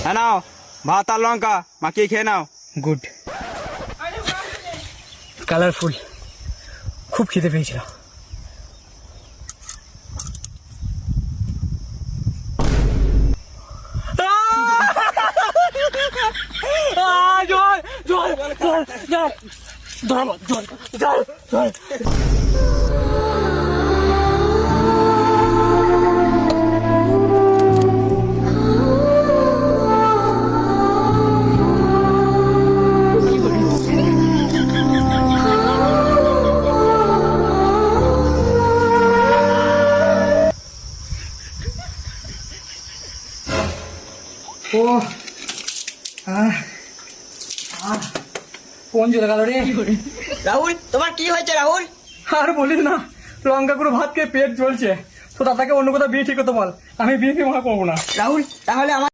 হ্যাঁ নাও, ভাত আর লঙ্কা মাখিয়ে খেয়ে নাও। গুড, কালারফুল, খুব খিদে পেয়েছিল। জল জল জল জল জল জল জল জল। ও কোন চলে গেল রে? রাহুল, তোমার কি হয়েছে রাহুল? আর বলিস না, লঙ্কা করে ভাত খেয়ে পেট জ্বলছে। তো দাদাকে অন্য কোথাও বিয়ে ঠিক করতে বল, আমি বিয়ে ফিয়ে মনে করবো না। রাহুল, তাহলে আমার